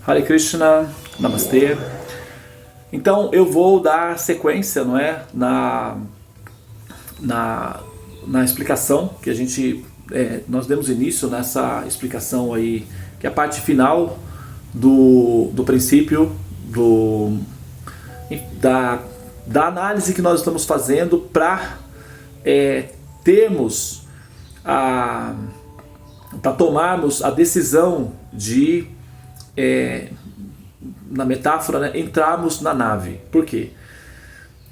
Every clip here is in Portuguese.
Hare Krishna, Namastê. Então eu vou dar sequência, não é, na explicação que nós demos início nessa explicação aí, que é a parte final do princípio da análise que nós estamos fazendo para tomarmos a decisão de, na metáfora, né, entrarmos na nave. Por quê?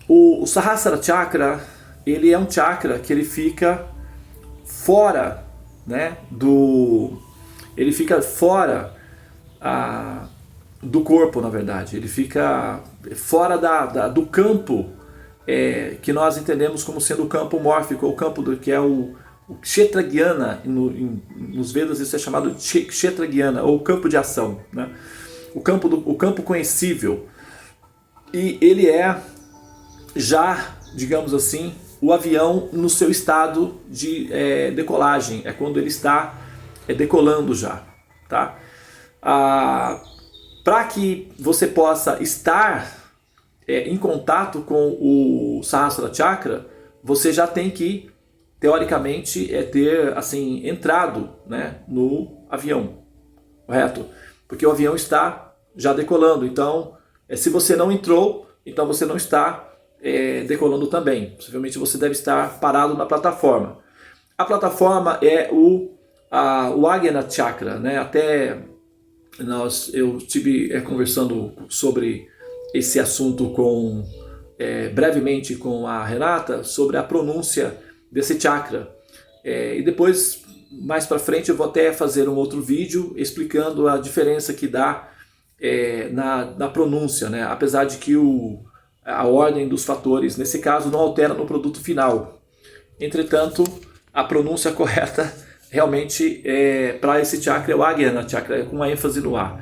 O Sahasrara Chakra, ele é um chakra que ele fica fora, né, ele fica fora do corpo, na verdade. Ele fica fora do campo que nós entendemos como sendo o campo mórfico, o campo que é o Kshetra-Gyana. Nos Vedas isso é chamado Kshetra-Gyana, ou campo de ação, né? O campo conhecível. E ele é já, digamos assim, o avião no seu estado de decolagem. É quando ele está decolando já, tá? Para que você possa estar em contato com o Sahasrara Chakra, você já tem que, teoricamente, ter assim, entrado, né, no avião, correto? Porque o avião está já decolando. Então, se você não entrou, então você não está decolando também. Possivelmente você deve estar parado na plataforma. A plataforma é o Ajna Chakra, né? Até eu estive conversando sobre esse assunto brevemente com a Renata, sobre a pronúncia desse chakra. E depois, mais para frente, eu vou até fazer um outro vídeo explicando a diferença que dá na pronúncia, né? Apesar de que a ordem dos fatores, nesse caso, não altera no produto final. Entretanto, a pronúncia correta realmente para esse chakra é o Ajna Chakra, com uma ênfase no A.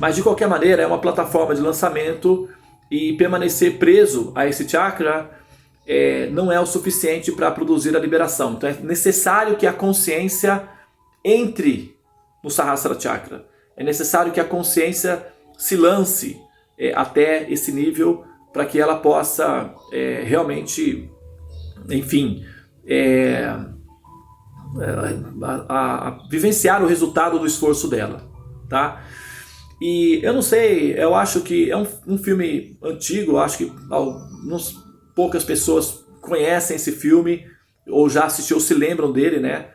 Mas de qualquer maneira é uma plataforma de lançamento, e permanecer preso a esse chakra não é o suficiente para produzir a liberação. Então é necessário que a consciência entre no Sahasrara Chakra. É necessário que a consciência se lance até esse nível para que ela possa realmente, enfim, vivenciar o resultado do esforço dela, tá? E eu não sei, eu acho que é um filme antigo, eu acho que poucas pessoas conhecem esse filme, ou já assistiu, ou se lembram dele, né?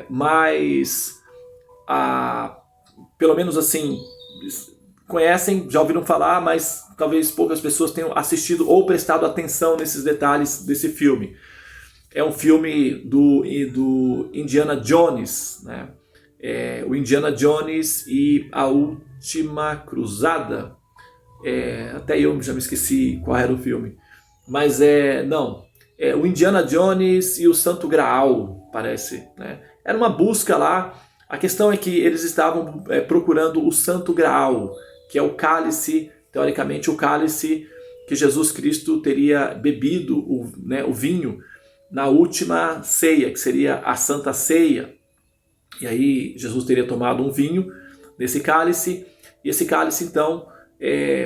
Mas, pelo menos assim, conhecem, já ouviram falar, mas talvez poucas pessoas tenham assistido ou prestado atenção nesses detalhes desse filme. É um filme do Indiana Jones, né? O Indiana Jones e a Última Cruzada. Até eu já me esqueci qual era o filme. Mas o Indiana Jones e o Santo Graal, parece, né? Era uma busca lá. A questão é que eles estavam procurando o Santo Graal, que é o cálice, teoricamente o cálice que Jesus Cristo teria bebido, o vinho, na última ceia, que seria a Santa Ceia. E aí Jesus teria tomado um vinho nesse cálice, e esse cálice então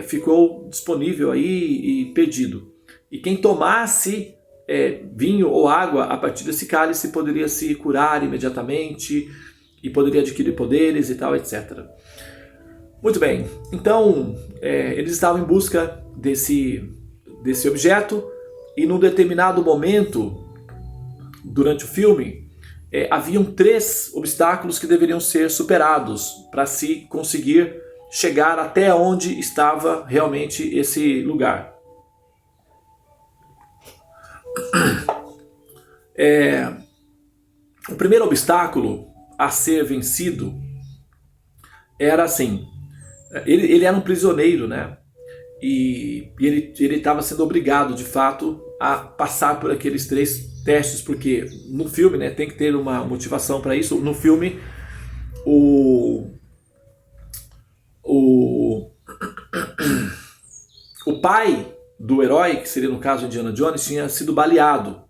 ficou disponível aí e perdido. E quem tomasse vinho ou água a partir desse cálice poderia se curar imediatamente e poderia adquirir poderes e tal, etc. Muito bem, então eles estavam em busca desse objeto, e num determinado momento durante o filme haviam 3 obstáculos que deveriam ser superados para se conseguir chegar até onde estava realmente esse lugar. O primeiro obstáculo a ser vencido era assim: ele era um prisioneiro, né? E ele estava sendo obrigado, de fato, a passar por aqueles 3 testes, porque no filme, né, tem que ter uma motivação para isso. No filme, o pai do herói, que seria no caso Indiana Jones, tinha sido baleado.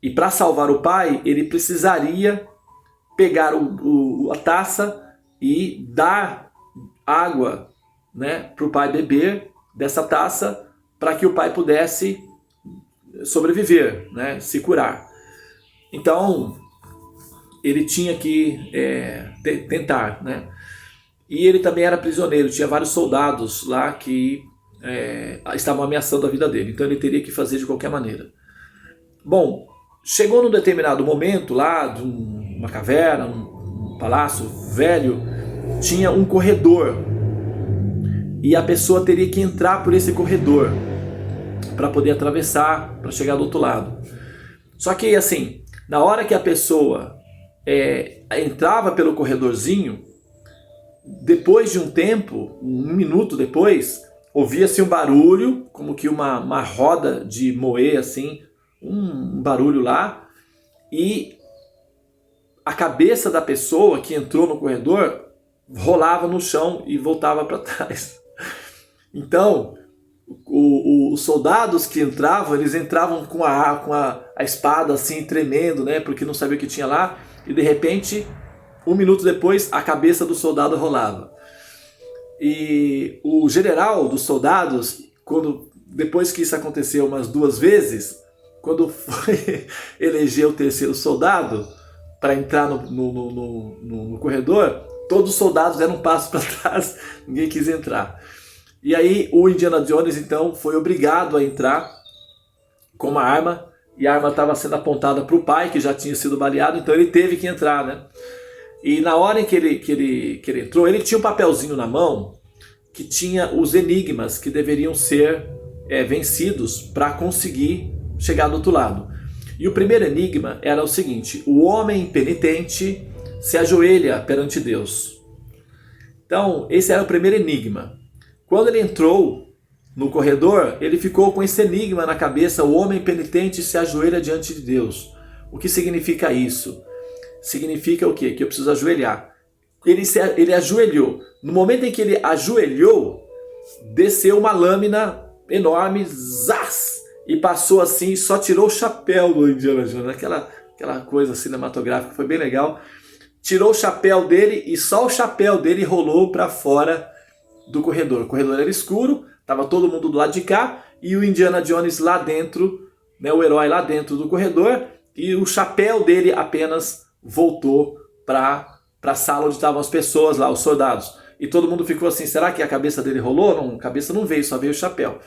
E para salvar o pai, ele precisaria pegar a taça e dar água, né, para o pai beber dessa taça, para que o pai pudesse sobreviver, né, se curar. Então, ele tinha que tentar, né? E ele também era prisioneiro, tinha vários soldados lá que estavam ameaçando a vida dele, então ele teria que fazer de qualquer maneira. Bom, chegou num determinado momento lá, de uma caverna, um palácio velho, tinha um corredor, e a pessoa teria que entrar por esse corredor para poder atravessar, para chegar do outro lado. Só que assim, na hora que a pessoa entrava pelo corredorzinho, depois de um tempo, 1 minuto depois, ouvia-se um barulho, como que uma roda de moer, assim, um barulho lá, e a cabeça da pessoa que entrou no corredor rolava no chão e voltava para trás. Então, os soldados que entravam, eles entravam com a espada assim, tremendo, né, porque não sabia o que tinha lá, e de repente, 1 minuto depois, a cabeça do soldado rolava. E o general dos soldados, depois que isso aconteceu umas 2 vezes, quando foi eleger o 3º soldado para entrar no corredor, todos os soldados deram um passo para trás, ninguém quis entrar. E aí o Indiana Jones então foi obrigado a entrar com uma arma, e a arma estava sendo apontada para o pai, que já tinha sido baleado, então ele teve que entrar, né? E na hora em que ele entrou, ele tinha um papelzinho na mão que tinha os enigmas que deveriam ser vencidos para conseguir chegar do outro lado. E o primeiro enigma era o seguinte: o homem penitente se ajoelha perante Deus. Então, esse era o primeiro enigma. Quando ele entrou no corredor, ele ficou com esse enigma na cabeça: o homem penitente se ajoelha diante de Deus. O que significa isso? Significa o quê? Que eu preciso ajoelhar. Ele ajoelhou. No momento em que ele ajoelhou, desceu uma lâmina enorme, zaz, e passou assim, só tirou o chapéu do Indiana Jones, aquela coisa cinematográfica, foi bem legal. Tirou o chapéu dele e só o chapéu dele rolou para fora do corredor. O corredor era escuro, estava todo mundo do lado de cá, e o Indiana Jones lá dentro, né, o herói lá dentro do corredor, e o chapéu dele apenas voltou para a sala onde estavam as pessoas lá, os soldados. E todo mundo ficou assim: será que a cabeça dele rolou? Não, a cabeça não veio, só veio o chapéu.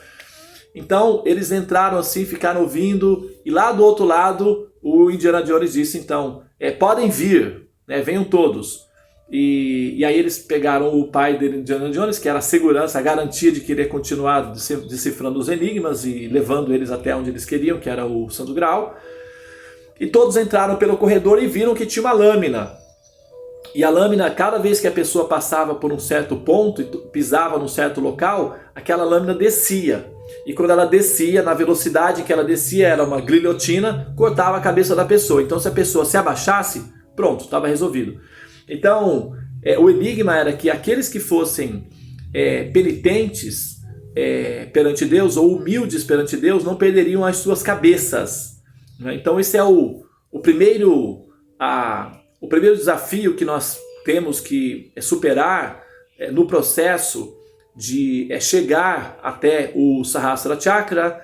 Então eles entraram assim, ficaram ouvindo, e lá do outro lado o Indiana Jones disse então: podem vir, né, venham todos. E aí eles pegaram o pai dele, Indiana Jones, que era a segurança, a garantia de que ele ia continuar decifrando os enigmas e levando eles até onde eles queriam, que era o Santo Graal. E todos entraram pelo corredor e viram que tinha uma lâmina. E a lâmina, cada vez que a pessoa passava por um certo ponto e pisava num certo local, aquela lâmina descia. E quando ela descia, na velocidade que ela descia, era uma guilhotina, cortava a cabeça da pessoa. Então se a pessoa se abaixasse, pronto, estava resolvido. Então, o enigma era que aqueles que fossem penitentes perante Deus, ou humildes perante Deus, não perderiam as suas cabeças. Então esse é o primeiro desafio que nós temos que superar no processo de chegar até o Sahasrara Chakra,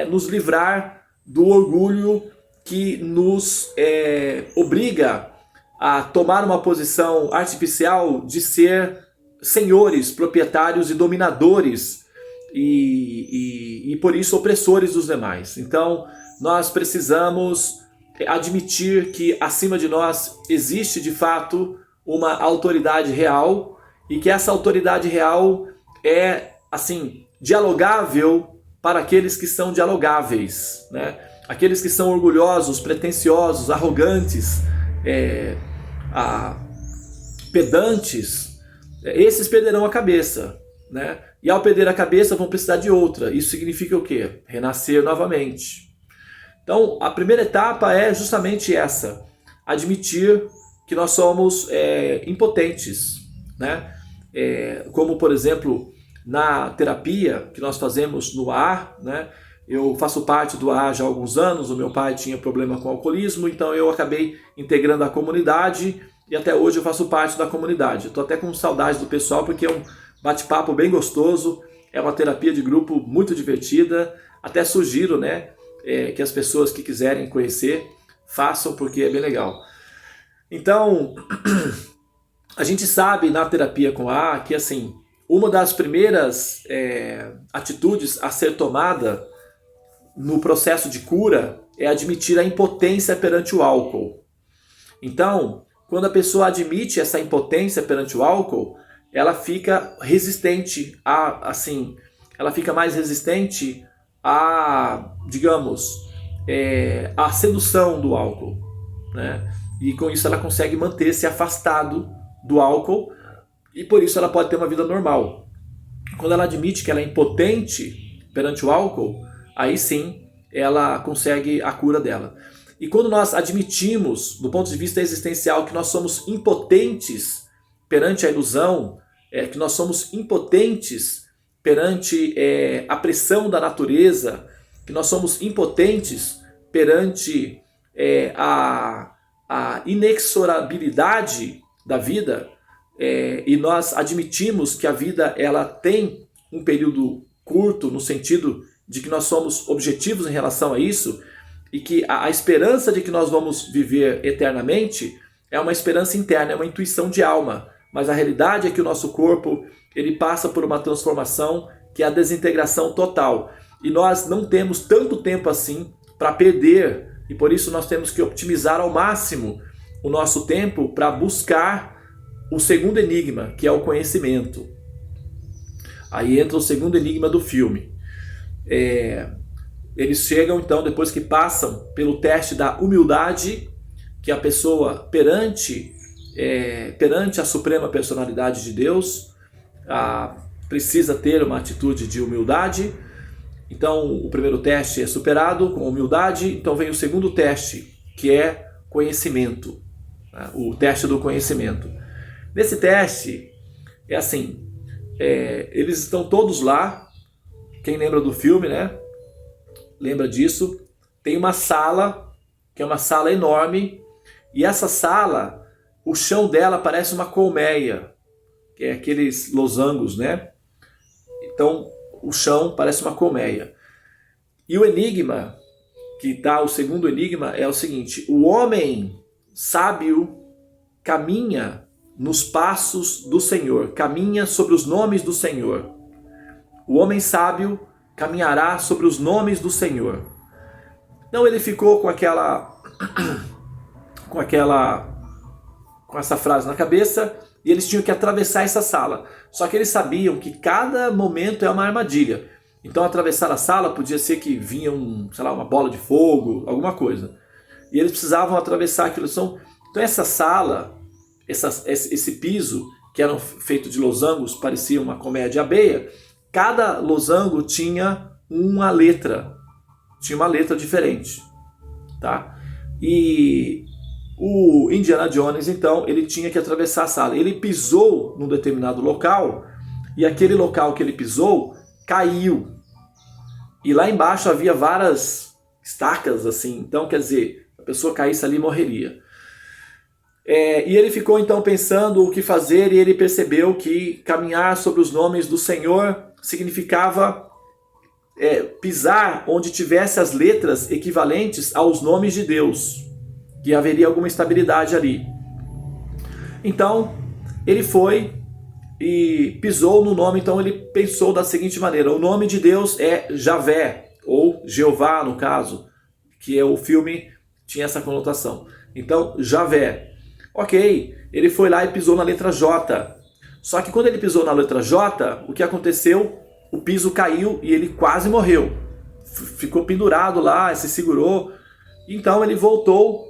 nos livrar do orgulho que nos obriga a tomar uma posição artificial de ser senhores, proprietários e dominadores e por isso opressores dos demais. Então nós precisamos admitir que acima de nós existe de fato uma autoridade real, e que essa autoridade real é assim dialogável para aqueles que são dialogáveis, né? Aqueles que são orgulhosos, pretensiosos, arrogantes, pedantes, esses perderão a cabeça, né? E ao perder a cabeça vão precisar de outra. Isso significa o quê? Renascer novamente. Então a primeira etapa é justamente essa: admitir que nós somos impotentes, né? Como por exemplo na terapia que nós fazemos no AA, né? Eu faço parte do AA já há alguns anos. O meu pai tinha problema com alcoolismo, então eu acabei integrando a comunidade e até hoje eu faço parte da comunidade. Estou até com saudade do pessoal porque é um bate-papo bem gostoso, é uma terapia de grupo muito divertida. Até sugiro, né, que as pessoas que quiserem conhecer façam, porque é bem legal. Então, a gente sabe na terapia com A que assim, uma das primeiras atitudes a ser tomada no processo de cura é admitir a impotência perante o álcool. Então, quando a pessoa admite essa impotência perante o álcool, ela fica resistente ela fica mais resistente a, digamos, a sedução do álcool, né? E com isso ela consegue manter-se afastado do álcool e por isso ela pode ter uma vida normal. Quando ela admite que ela é impotente perante o álcool, aí sim ela consegue a cura dela. E quando nós admitimos, do ponto de vista existencial, que nós somos impotentes perante a ilusão, que nós somos impotentes perante a pressão da natureza, que nós somos impotentes perante a inexorabilidade da vida, e nós admitimos que a vida ela tem um período curto, no sentido de que nós somos objetivos em relação a isso, e que a esperança de que nós vamos viver eternamente é uma esperança interna, é uma intuição de alma, mas a realidade é que o nosso corpo ele passa por uma transformação que é a desintegração total, e nós não temos tanto tempo assim para perder, e por isso nós temos que optimizar ao máximo o nosso tempo para buscar o segundo enigma, que é o conhecimento. Aí entra o segundo enigma do filme. Eles chegam então, depois que passam pelo teste da humildade, que a pessoa perante a suprema personalidade de Deus precisa ter uma atitude de humildade. Então o primeiro teste é superado com humildade, então vem o segundo teste, que é conhecimento, né? O teste do conhecimento. Nesse teste é assim, eles estão todos lá, quem lembra do filme, né? Lembra disso? Tem uma sala, que é uma sala enorme, e essa sala, o chão dela parece uma colmeia, que é aqueles losangos, né? Então, o chão parece uma colmeia. E o enigma, o segundo enigma, é o seguinte: o homem sábio caminha nos passos do Senhor, caminha sobre os nomes do Senhor. O homem sábio caminhará sobre os nomes do Senhor. Então ele ficou com essa frase na cabeça, e eles tinham que atravessar essa sala. Só que eles sabiam que cada momento é uma armadilha. Então atravessar a sala podia ser que vinha uma bola de fogo, alguma coisa. E eles precisavam atravessar aquilo. Então essa sala, esse piso, que era feito de losangos, parecia uma colmeia de abelha. Cada losango tinha uma letra diferente, tá? E o Indiana Jones, então, ele tinha que atravessar a sala. Ele pisou num determinado local, e aquele local que ele pisou caiu. E lá embaixo havia várias estacas, assim. Então, quer dizer, a pessoa caísse ali e morreria. E ele ficou então pensando o que fazer, e ele percebeu que caminhar sobre os nomes do Senhor significava pisar onde tivesse as letras equivalentes aos nomes de Deus, que haveria alguma estabilidade ali. Então ele foi e pisou no nome. Então ele pensou da seguinte maneira: o nome de Deus é Javé, ou Jeová no caso, que o filme tinha essa conotação. Então Javé. Ok, ele foi lá e pisou na letra J. Só que quando ele pisou na letra J, o que aconteceu? O piso caiu e ele quase morreu. Ficou pendurado lá, se segurou. Então ele voltou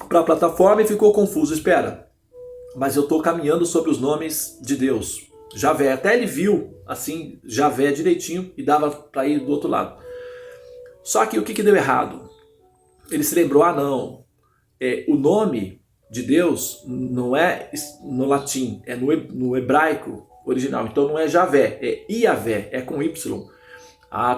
para a plataforma e ficou confuso. Espera, mas eu estou caminhando sobre os nomes de Deus. Javé. Até ele viu assim, Javé direitinho, e dava para ir do outro lado. Só que o que deu errado? Ele se lembrou, não. O nome de Deus não é no latim, é no hebraico original. Então não é Javé, é Iavé, é com Y.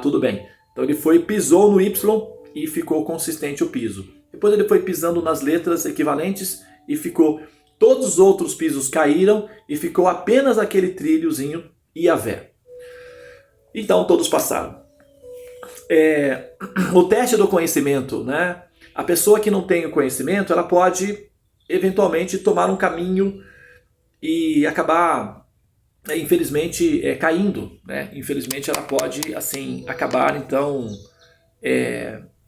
Tudo bem. Então ele foi, pisou no Y e ficou consistente o piso. Depois ele foi pisando nas letras equivalentes e ficou... Todos os outros pisos caíram e ficou apenas aquele trilhozinho Iavé. Então todos passaram. O teste do conhecimento, né? A pessoa que não tem o conhecimento, ela pode eventualmente tomar um caminho e acabar, infelizmente, caindo, né? Infelizmente ela pode, assim, acabar então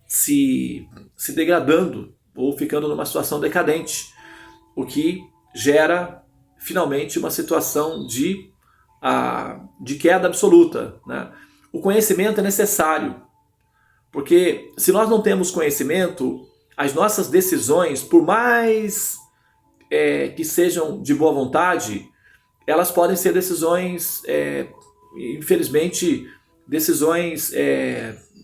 se degradando ou ficando numa situação decadente, o que gera finalmente uma situação de queda absoluta, né? O conhecimento é necessário, porque se nós não temos conhecimento, as nossas decisões, por mais que sejam de boa vontade, elas podem ser decisões, infelizmente, decisões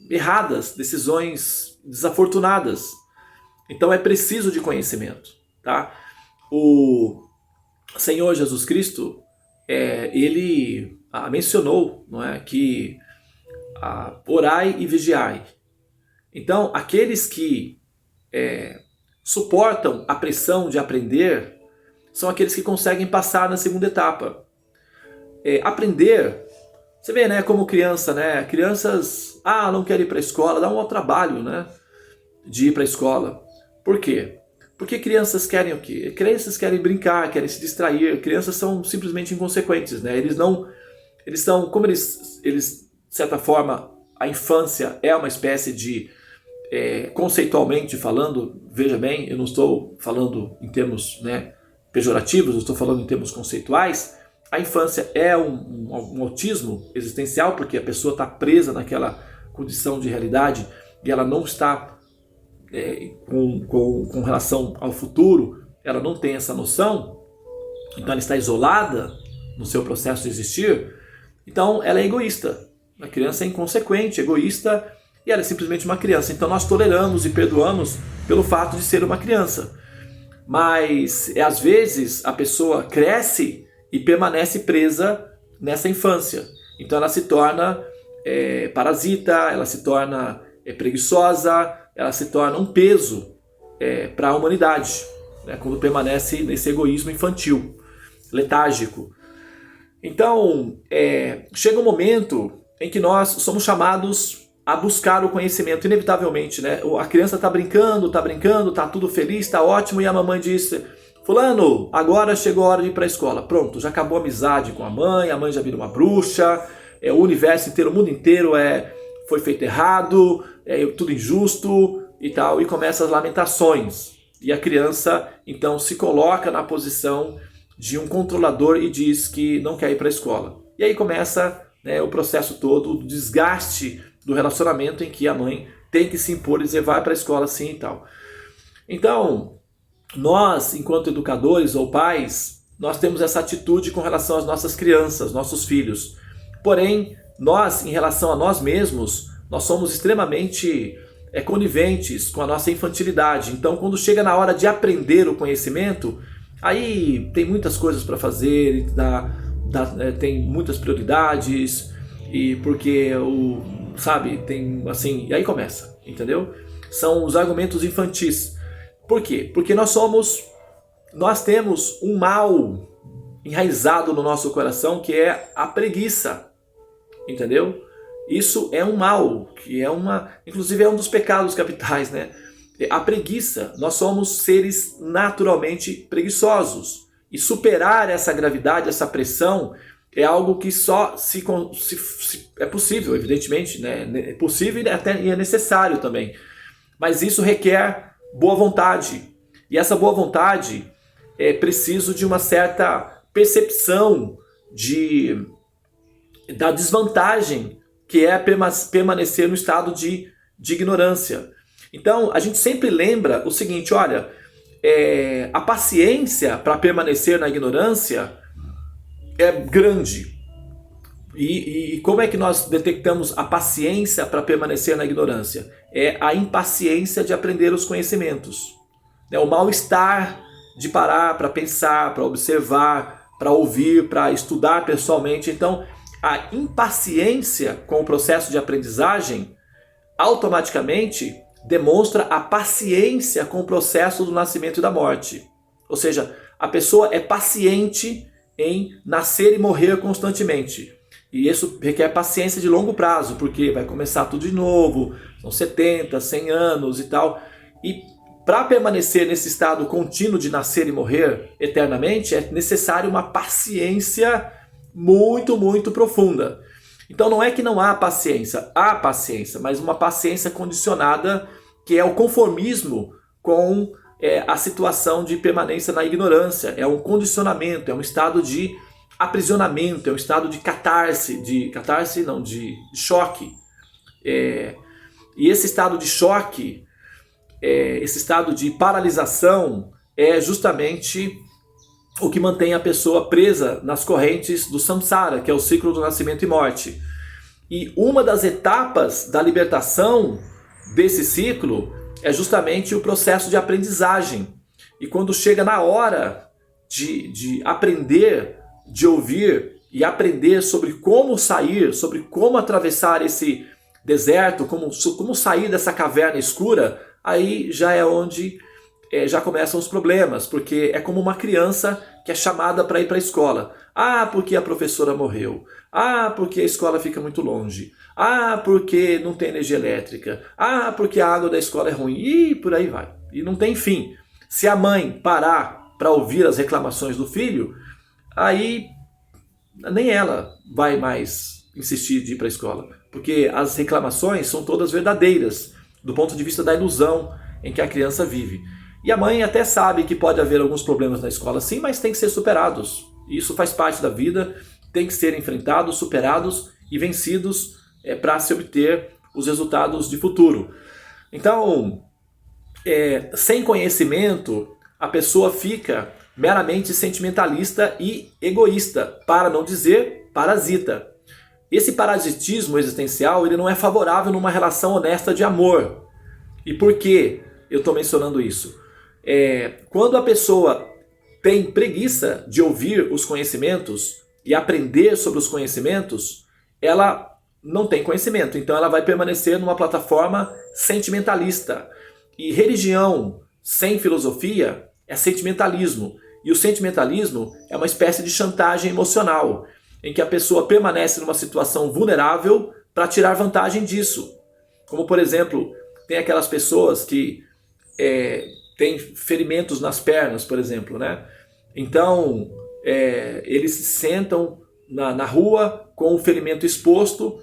erradas, decisões desafortunadas. Então é preciso de conhecimento, tá? O Senhor Jesus Cristo, ele mencionou, não é, que orai e vigiai. Então, aqueles que suportam a pressão de aprender são aqueles que conseguem passar na segunda etapa. Aprender, você vê, né, como criança, né? Crianças, não querem ir para a escola, dá um trabalho, né, de ir para a escola. Por quê? Porque crianças querem o quê? Crianças querem brincar, querem se distrair. Crianças são simplesmente inconsequentes, né? Eles são, como eles, de certa forma, a infância é uma espécie de, conceitualmente falando, veja bem, eu não estou falando em termos, né, pejorativos, eu estou falando em termos conceituais. A infância é um autismo existencial, porque a pessoa está presa naquela condição de realidade e ela não está com relação ao futuro, ela não tem essa noção, então ela está isolada no seu processo de existir, então ela é egoísta. A criança é inconsequente, egoísta, e ela é simplesmente uma criança. Então nós toleramos e perdoamos pelo fato de ser uma criança. Mas às vezes a pessoa cresce e permanece presa nessa infância. Então ela se torna parasita, ela se torna preguiçosa, ela se torna um peso para a humanidade, né, quando permanece nesse egoísmo infantil, letárgico. Então, chega um momento em que nós somos chamados a buscar o conhecimento, inevitavelmente, né? A criança está brincando, está tudo feliz, está ótimo, e a mamãe diz: fulano, agora chegou a hora de ir para a escola. Pronto, já acabou a amizade com a mãe já vira uma bruxa, o universo inteiro, o mundo inteiro foi feito errado, tudo injusto e tal, e começa as lamentações. E a criança, então, se coloca na posição de um controlador e diz que não quer ir para a escola. E aí começa, né, o processo todo, o desgaste do relacionamento em que a mãe tem que se impor e dizer: vai para a escola sim e tal. Então, nós, enquanto educadores ou pais, nós temos essa atitude com relação às nossas crianças, nossos filhos. Porém, nós, em relação a nós mesmos, nós somos extremamente coniventes com a nossa infantilidade. Então, quando chega na hora de aprender o conhecimento, aí tem muitas coisas para fazer, tem muitas prioridades, e porque tem assim, e aí começa, entendeu? São os argumentos infantis. Por quê? Porque nós temos um mal enraizado no nosso coração, que é a preguiça, entendeu? Isso é um mal, que inclusive é um dos pecados capitais, né? A preguiça. Nós somos seres naturalmente preguiçosos. E superar essa gravidade, essa pressão, é algo que só é possível, evidentemente, né? É possível e é necessário também. Mas isso requer boa vontade. E essa boa vontade é preciso de uma certa percepção da desvantagem que é permanecer no estado de ignorância. Então, a gente sempre lembra o seguinte: olha, a paciência para permanecer na ignorância é grande. E como é que nós detectamos a paciência para permanecer na ignorância? É a impaciência de aprender os conhecimentos. O mal-estar de parar para pensar, para observar, para ouvir, para estudar pessoalmente. Então, a impaciência com o processo de aprendizagem automaticamente demonstra a paciência com o processo do nascimento e da morte. Ou seja, a pessoa é paciente em nascer e morrer constantemente. E isso requer paciência de longo prazo, porque vai começar tudo de novo, são 70, 100 anos e tal. E para permanecer nesse estado contínuo de nascer e morrer eternamente, é necessário uma paciência muito, muito profunda. Então não é que não há paciência, mas uma paciência condicionada, que é o conformismo com a situação de permanência na ignorância. É um condicionamento, é um estado de aprisionamento, é um estado de de choque. E esse estado de choque, esse estado de paralisação é justamente o que mantém a pessoa presa nas correntes do samsara, que é o ciclo do nascimento e morte. E uma das etapas da libertação desse ciclo é justamente o processo de aprendizagem. E quando chega na hora de aprender, de ouvir e aprender sobre como sair, sobre como atravessar esse deserto, como sair dessa caverna escura, aí já é onde já começam os problemas, porque é como uma criança que é chamada para ir para a escola. Ah, porque a professora morreu. Ah, porque a escola fica muito longe. Ah, porque não tem energia elétrica. Ah, porque a água da escola é ruim. E por aí vai. E não tem fim. Se a mãe parar para ouvir as reclamações do filho, aí nem ela vai mais insistir de ir para a escola. Porque as reclamações são todas verdadeiras, do ponto de vista da ilusão em que a criança vive. E a mãe até sabe que pode haver alguns problemas na escola, sim, mas tem que ser superados. Isso faz parte da vida, tem que ser enfrentados, superados e vencidos para se obter os resultados de futuro. Então, sem conhecimento, a pessoa fica meramente sentimentalista e egoísta, para não dizer parasita. Esse parasitismo existencial ele não é favorável numa relação honesta de amor. E por que eu estou mencionando isso? Quando a pessoa tem preguiça de ouvir os conhecimentos e aprender sobre os conhecimentos, ela não tem conhecimento. Então ela vai permanecer numa plataforma sentimentalista. E religião sem filosofia é sentimentalismo. E o sentimentalismo é uma espécie de chantagem emocional, em que a pessoa permanece numa situação vulnerável para tirar vantagem disso. Como, por exemplo, tem aquelas pessoas que têm ferimentos nas pernas, por exemplo, né? Então, eles se sentam na rua com o ferimento exposto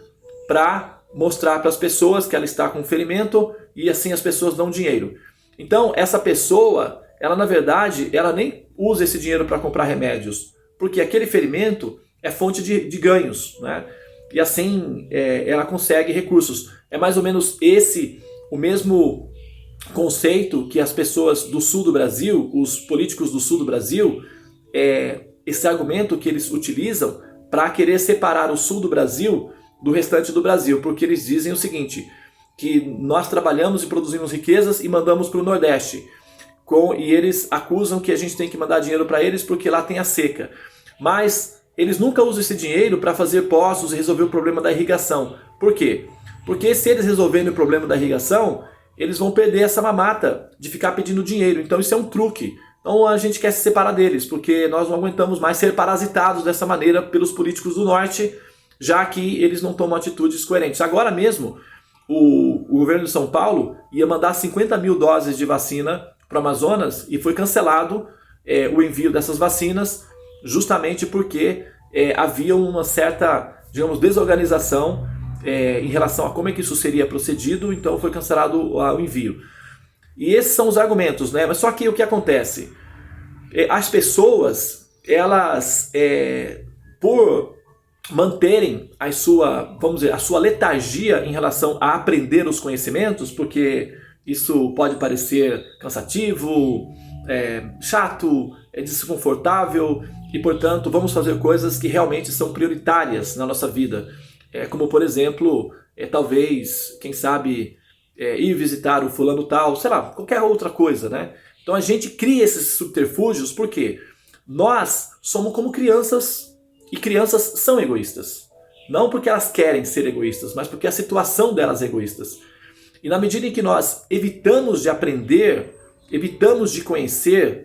para mostrar para as pessoas que ela está com ferimento e assim as pessoas dão dinheiro. Então, essa pessoa, ela na verdade, ela nem usa esse dinheiro para comprar remédios, porque aquele ferimento é fonte de ganhos, né? E assim ela consegue recursos. É mais ou menos o mesmo conceito que as pessoas do sul do Brasil, os políticos do sul do Brasil, esse argumento que eles utilizam para querer separar o sul do Brasil do restante do Brasil, porque eles dizem o seguinte, que nós trabalhamos e produzimos riquezas e mandamos para o Nordeste, e eles acusam que a gente tem que mandar dinheiro para eles porque lá tem a seca. Mas eles nunca usam esse dinheiro para fazer poços e resolver o problema da irrigação. Por quê? Porque se eles resolverem o problema da irrigação, eles vão perder essa mamata de ficar pedindo dinheiro. Então isso é um truque. Então a gente quer se separar deles, porque nós não aguentamos mais ser parasitados dessa maneira pelos políticos do Norte, já que eles não tomam atitudes coerentes. Agora mesmo, o governo de São Paulo ia mandar 50 mil doses de vacina para o Amazonas e foi cancelado o envio dessas vacinas, justamente porque havia uma certa, digamos, desorganização em relação a como é que isso seria procedido, então foi cancelado o envio. E esses são os argumentos, né? Mas só que o que acontece? As pessoas, elas, por manterem a sua, vamos dizer, a sua letargia em relação a aprender os conhecimentos, porque isso pode parecer cansativo, chato, desconfortável, e portanto vamos fazer coisas que realmente são prioritárias na nossa vida, como por exemplo, talvez, quem sabe, ir visitar o fulano tal, sei lá, qualquer outra coisa, né? Então a gente cria esses subterfúgios porque nós somos como crianças, e crianças são egoístas. Não porque elas querem ser egoístas, mas porque a situação delas é egoístas. E na medida em que nós evitamos de aprender, evitamos de conhecer,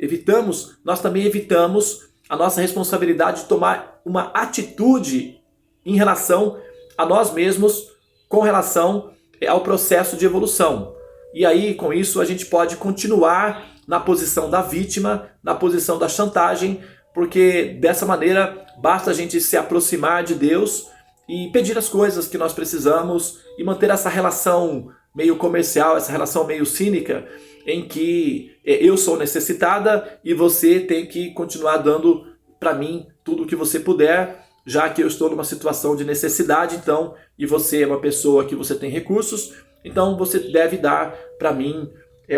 nós também evitamos a nossa responsabilidade de tomar uma atitude em relação a nós mesmos, com relação ao processo de evolução. E aí, com isso, a gente pode continuar na posição da vítima, na posição da chantagem, porque dessa maneira basta a gente se aproximar de Deus e pedir as coisas que nós precisamos e manter essa relação meio comercial, essa relação meio cínica, em que eu sou necessitada e você tem que continuar dando para mim tudo o que você puder, já que eu estou numa situação de necessidade, então, e você é uma pessoa que você tem recursos, então você deve dar para mim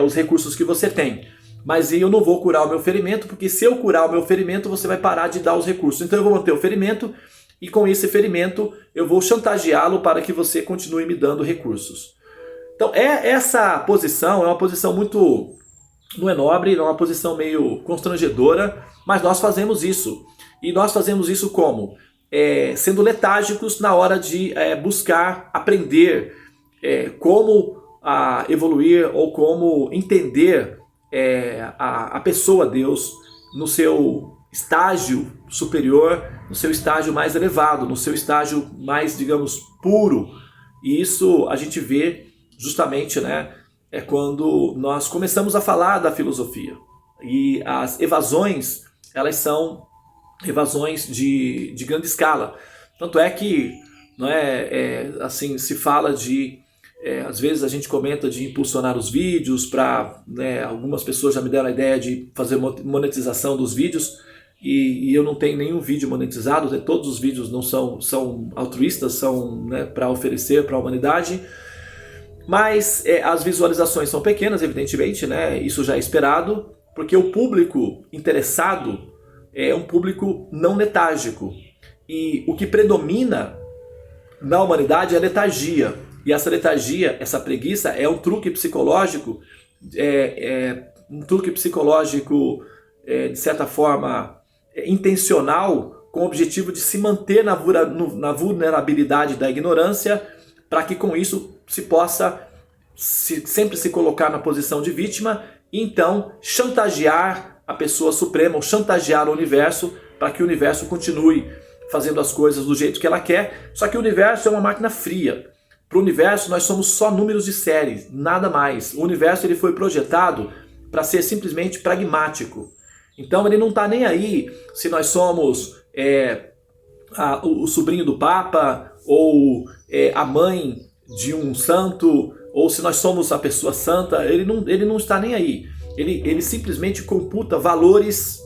os recursos que você tem. Mas eu não vou curar o meu ferimento, porque se eu curar o meu ferimento, você vai parar de dar os recursos. Então eu vou manter o ferimento, e com esse ferimento eu vou chantageá-lo para que você continue me dando recursos. Então essa posição é uma posição muito, não é nobre, é uma posição meio constrangedora, mas nós fazemos isso. E nós fazemos isso como? Sendo letárgicos na hora de buscar aprender como evoluir ou como entender a pessoa Deus no seu estágio superior, no seu estágio mais elevado, no seu estágio mais, digamos, puro. E isso a gente vê justamente, quando nós começamos a falar da filosofia. E as evasões, elas são evasões de grande escala. Tanto é que assim, se fala de... às vezes a gente comenta de impulsionar os vídeos para... algumas pessoas já me deram a ideia de fazer monetização dos vídeos, e eu não tenho nenhum vídeo monetizado, todos os vídeos não são altruístas, são para oferecer para a humanidade, mas as visualizações são pequenas, evidentemente, isso já é esperado, porque o público interessado é um público não letárgico, e o que predomina na humanidade é a letargia. E essa letargia, essa preguiça, é um truque psicológico, de certa forma, intencional, com o objetivo de se manter na vulnerabilidade da ignorância, para que com isso se possa sempre se colocar na posição de vítima, e então chantagear a pessoa suprema, ou chantagear o universo, para que o universo continue fazendo as coisas do jeito que ela quer. Só que o universo é uma máquina fria. Para o universo nós somos só números de série, nada mais. O universo ele foi projetado para ser simplesmente pragmático. Então ele não está nem aí se nós somos o sobrinho do Papa, ou a mãe de um santo, ou se nós somos a pessoa santa. Ele não está nem aí. Ele simplesmente computa valores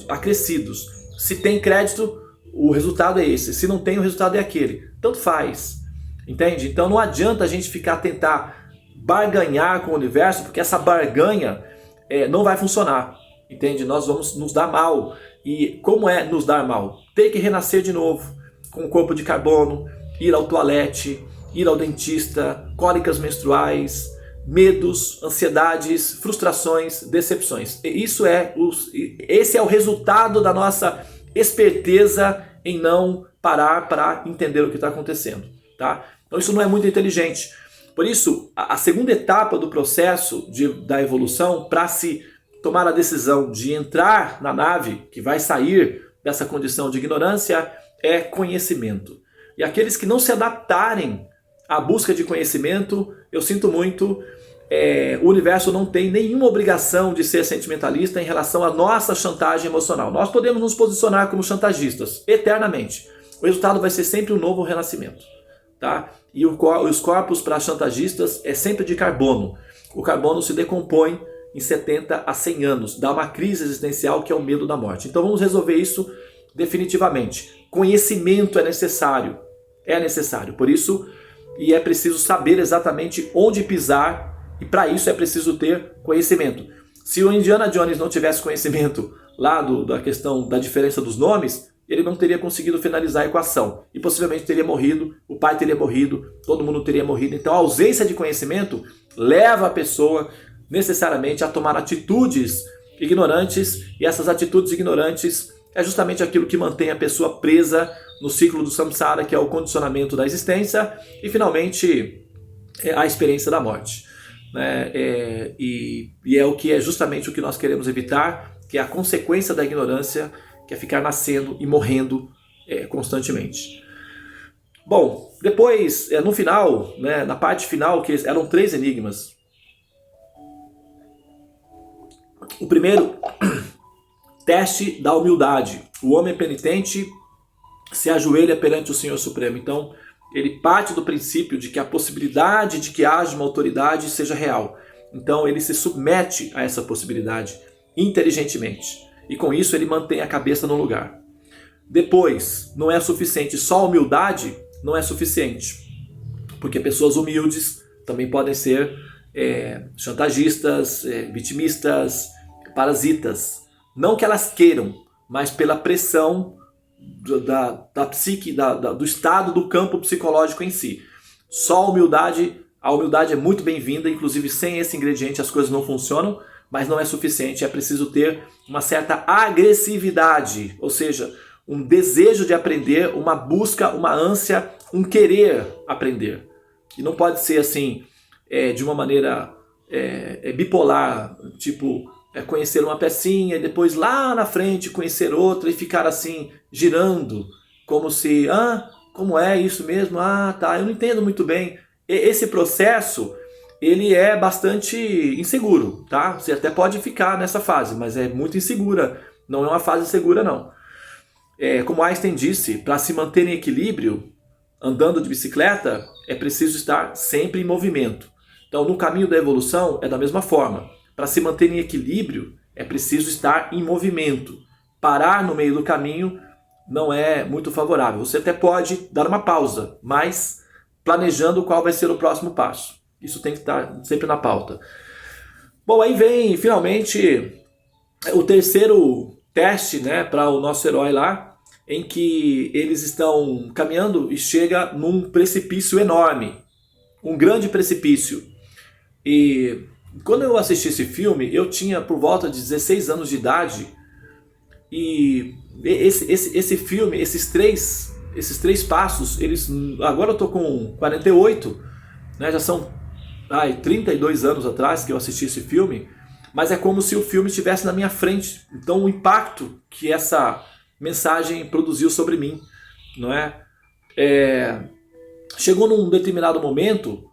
acrescidos. Se tem crédito, o resultado é esse. Se não tem, o resultado é aquele. Tanto faz. Entende? Então não adianta a gente tentar barganhar com o universo, porque essa barganha não vai funcionar. Entende? Nós vamos nos dar mal. E como é nos dar mal? Ter que renascer de novo, com o corpo de carbono, ir ao toalete, ir ao dentista, cólicas menstruais, medos, ansiedades, frustrações, decepções. Esse é o resultado da nossa esperteza em não parar para entender o que está acontecendo. Tá? Então isso não é muito inteligente. Por isso, a segunda etapa do processo da evolução, para se tomar a decisão de entrar na nave, que vai sair dessa condição de ignorância, é conhecimento. E aqueles que não se adaptarem à busca de conhecimento, eu sinto muito, o universo não tem nenhuma obrigação de ser sentimentalista em relação à nossa chantagem emocional. Nós podemos nos posicionar como chantagistas eternamente. O resultado vai ser sempre um novo renascimento. Tá? E os corpos para chantagistas é sempre de carbono. O carbono se decompõe em 70 a 100 anos. Dá uma crise existencial que é o medo da morte. Então vamos resolver isso definitivamente. Conhecimento é necessário. É necessário. Por isso, e é preciso saber exatamente onde pisar, e para isso é preciso ter conhecimento. Se o Indiana Jones não tivesse conhecimento lá da questão da diferença dos nomes, ele não teria conseguido finalizar a equação. E possivelmente teria morrido, o pai teria morrido, todo mundo teria morrido. Então a ausência de conhecimento leva a pessoa necessariamente a tomar atitudes ignorantes, e essas atitudes ignorantes é justamente aquilo que mantém a pessoa presa no ciclo do samsara, que é o condicionamento da existência, e finalmente a experiência da morte. Né? E é o que é justamente o que nós queremos evitar, que é a consequência da ignorância, que é ficar nascendo e morrendo constantemente. Bom, depois, no final, né, na parte final, que eram 3 enigmas. O primeiro, teste da humildade. O homem penitente se ajoelha perante o Senhor Supremo. Então, ele parte do princípio de que a possibilidade de que haja uma autoridade seja real. Então, ele se submete a essa possibilidade inteligentemente. E com isso, ele mantém a cabeça no lugar. Depois, não é suficiente só a humildade, não é suficiente. Porque pessoas humildes também podem ser chantagistas, vitimistas, parasitas. Não que elas queiram, mas pela pressão da psique, do estado do campo psicológico em si. Só a humildade é muito bem-vinda, inclusive sem esse ingrediente as coisas não funcionam, mas não é suficiente, é preciso ter uma certa agressividade, ou seja, um desejo de aprender, uma busca, uma ânsia, um querer aprender. E não pode ser assim, de uma maneira bipolar, tipo conhecer uma pecinha e depois lá na frente conhecer outra e ficar assim girando, como se, como é isso mesmo? Tá, eu não entendo muito bem. Esse processo, ele é bastante inseguro, tá? Você até pode ficar nessa fase, mas é muito insegura, não é uma fase segura não. Como Einstein disse, para se manter em equilíbrio, andando de bicicleta, é preciso estar sempre em movimento. Então, no caminho da evolução é da mesma forma. Para se manter em equilíbrio, é preciso estar em movimento. Parar no meio do caminho não é muito favorável. Você até pode dar uma pausa, mas planejando qual vai ser o próximo passo. Isso tem que estar sempre na pauta. Bom, aí vem finalmente o terceiro teste, né, para o nosso herói lá, em que eles estão caminhando e chega num precipício enorme. Um grande precipício. E quando eu assisti esse filme, eu tinha por volta de 16 anos de idade, e esse filme, esses três passos, agora eu tô com 48, né, já são 32 anos atrás que eu assisti esse filme, mas é como se o filme estivesse na minha frente. Então o impacto que essa mensagem produziu sobre mim, não é? Chegou num determinado momento,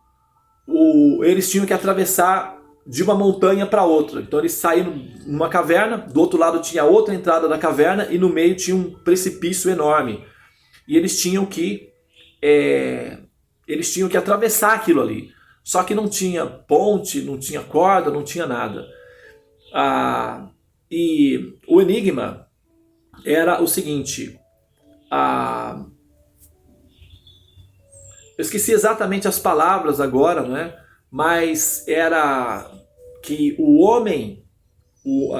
eles tinham que atravessar de uma montanha para outra. Então eles saíram numa caverna, do outro lado tinha outra entrada da caverna e no meio tinha um precipício enorme. E eles tinham que atravessar aquilo ali. Só que não tinha ponte, não tinha corda, não tinha nada. E o enigma era o seguinte: eu esqueci exatamente as palavras agora, não é? Mas era que o homem, o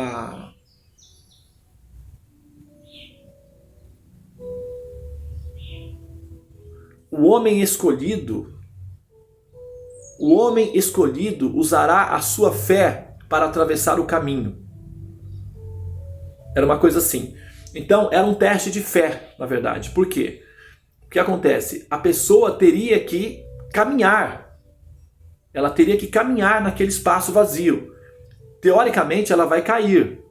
homem escolhido usará a sua fé para atravessar o caminho. Era uma coisa assim. Então era um teste de fé, na verdade. Por quê? O que acontece? A pessoa teria que caminhar. Ela teria que caminhar naquele espaço vazio. Teoricamente ela vai cair.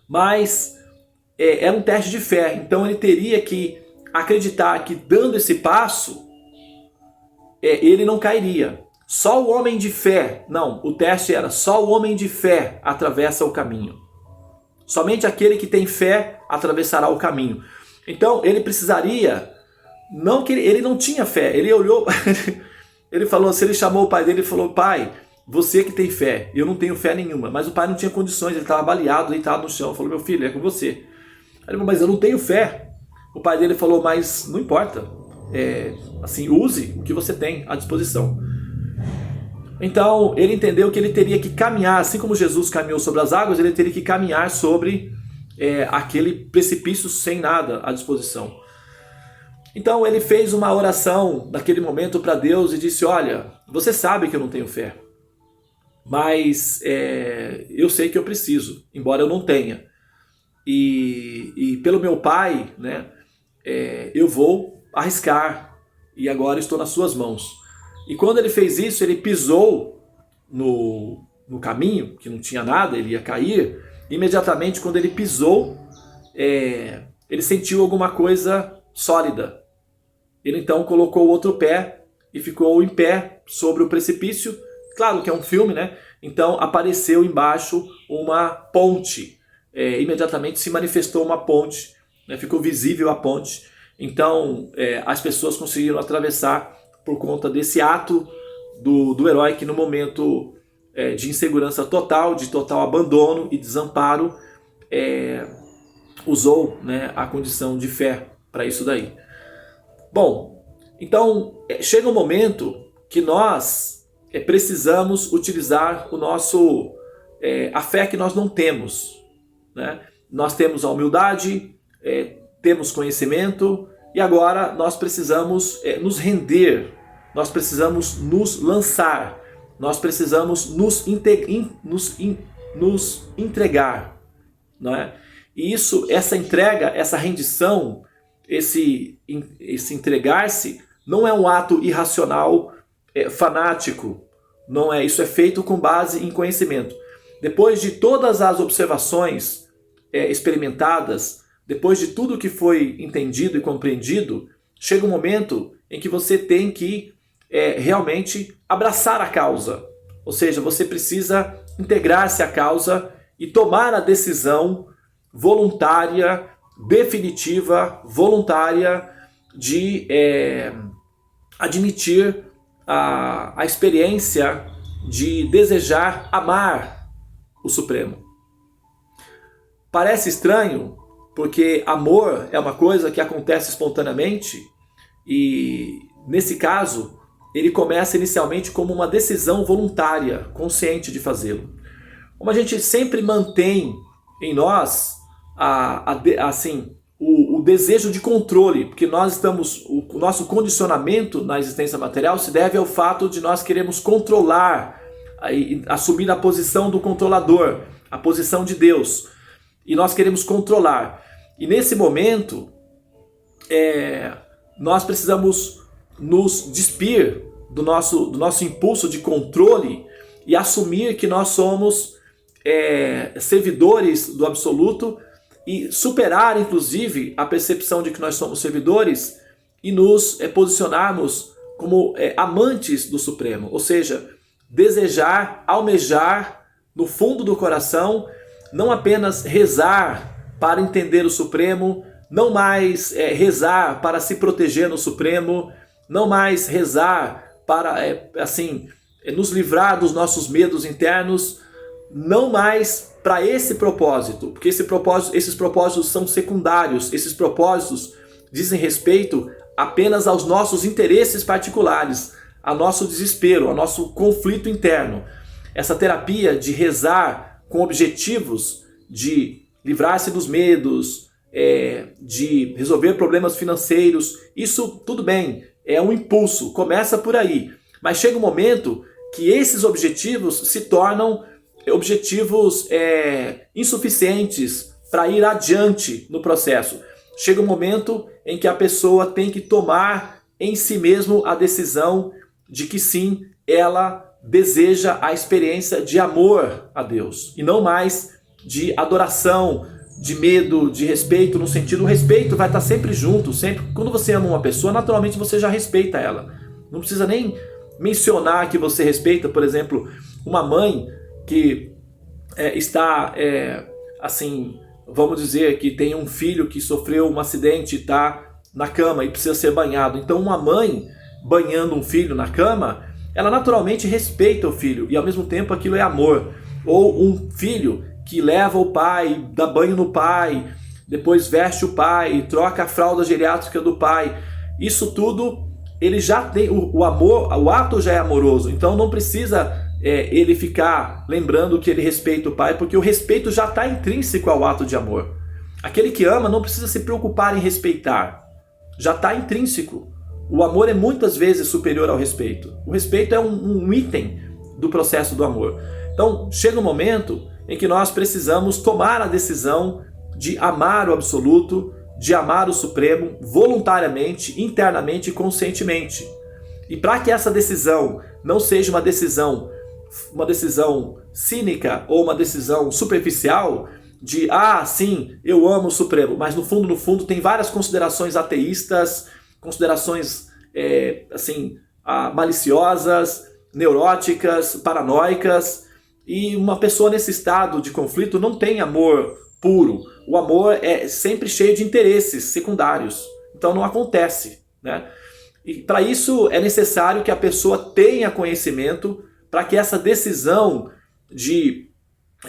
Mas era um teste de fé. Então ele teria que acreditar que dando esse passo, ele não cairia. Só o homem de fé, não, o teste era só o homem de fé atravessa o caminho. Somente aquele que tem fé atravessará o caminho. Então ele precisaria, não que ele não tinha fé, ele olhou, ele falou, se ele chamou o pai dele, ele falou: pai, você que tem fé, eu não tenho fé nenhuma. Mas o pai não tinha condições, ele estava baleado, deitado no chão. Falou: meu filho, é com você. Ele falou: mas eu não tenho fé. O pai dele falou: mas não importa, assim, use o que você tem à disposição. Então ele entendeu que ele teria que caminhar, assim como Jesus caminhou sobre as águas, ele teria que caminhar sobre aquele precipício sem nada à disposição. Então ele fez uma oração naquele momento para Deus e disse: olha, você sabe que eu não tenho fé, mas eu sei que eu preciso, embora eu não tenha. E pelo meu pai, né, eu vou arriscar, e agora estou nas suas mãos. E quando ele fez isso, ele pisou no caminho, que não tinha nada, ele ia cair. Imediatamente, quando ele pisou, ele sentiu alguma coisa sólida. Ele então colocou o outro pé e ficou em pé sobre o precipício. Claro que é um filme, né? Então apareceu embaixo uma ponte. Imediatamente se manifestou uma ponte, né? Ficou visível a ponte. Então as pessoas conseguiram atravessar por conta desse ato do herói que no momento de insegurança total, de total abandono e desamparo, usou, né, a condição de fé para isso daí. Bom, então chega um momento que nós precisamos utilizar a fé que nós não temos, né? Nós temos a humildade, temos conhecimento, e agora nós precisamos nos render, nós precisamos nos lançar, nós precisamos nos entregar, não é? E essa entrega, essa rendição, esse entregar-se, não é um ato irracional, fanático, não é. Isso é feito com base em conhecimento. Depois de todas as observações experimentadas, depois de tudo que foi entendido e compreendido, chega um momento em que você tem que realmente abraçar a causa. Ou seja, você precisa integrar-se à causa e tomar a decisão voluntária, definitiva, voluntária, de admitir a experiência de desejar amar o Supremo. Parece estranho, porque amor é uma coisa que acontece espontaneamente, e nesse caso ele começa inicialmente como uma decisão voluntária, consciente de fazê-lo. Como a gente sempre mantém em nós o desejo de controle, porque o nosso condicionamento na existência material se deve ao fato de nós queremos controlar, assumir a posição do controlador, a posição de Deus, e nós queremos controlar. E nesse momento, nós precisamos nos despir do nosso impulso de controle e assumir que nós somos servidores do absoluto, e superar inclusive a percepção de que nós somos servidores e nos posicionarmos como amantes do Supremo, ou seja, desejar, almejar no fundo do coração, não apenas rezar para entender o Supremo, não mais rezar para se proteger no Supremo, não mais rezar para nos livrar dos nossos medos internos, não mais para esse propósito, porque esses propósitos são secundários, esses propósitos dizem respeito apenas aos nossos interesses particulares, a nosso desespero, ao nosso conflito interno. Essa terapia de rezar com objetivos de livrar-se dos medos, de resolver problemas financeiros, isso tudo bem, é um impulso, começa por aí, mas chega um momento que esses objetivos se tornam objetivos insuficientes para ir adiante no processo. Chega um momento em que a pessoa tem que tomar em si mesmo a decisão de que sim, ela deseja a experiência de amor a Deus e não mais de adoração, de medo, de respeito, no sentido, o respeito vai estar sempre junto, sempre. Quando você ama uma pessoa, naturalmente você já respeita ela. Não precisa nem mencionar que você respeita, por exemplo, uma mãe que está, vamos dizer que tem um filho que sofreu um acidente e está na cama e precisa ser banhado. Então uma mãe banhando um filho na cama, ela naturalmente respeita o filho e ao mesmo tempo aquilo é amor. Ou um filho que leva o pai, dá banho no pai, depois veste o pai, troca a fralda geriátrica do pai. Isso tudo, ele já tem o amor, o ato já é amoroso, então não precisa ele ficar lembrando que ele respeita o pai, porque o respeito já está intrínseco ao ato de amor. Aquele que ama não precisa se preocupar em respeitar, já está intrínseco. O amor é muitas vezes superior ao respeito. O respeito é um item do processo do amor. Então chega um momento em que nós precisamos tomar a decisão de amar o absoluto, de amar o Supremo voluntariamente, internamente e conscientemente. E para que essa decisão não seja uma decisão cínica ou uma decisão superficial de, sim, eu amo o Supremo, mas no fundo tem várias considerações ateístas, considerações maliciosas, neuróticas, paranoicas, e uma pessoa nesse estado de conflito não tem amor puro. O amor é sempre cheio de interesses secundários, então não acontece, né? E para isso é necessário que a pessoa tenha conhecimento para que essa decisão de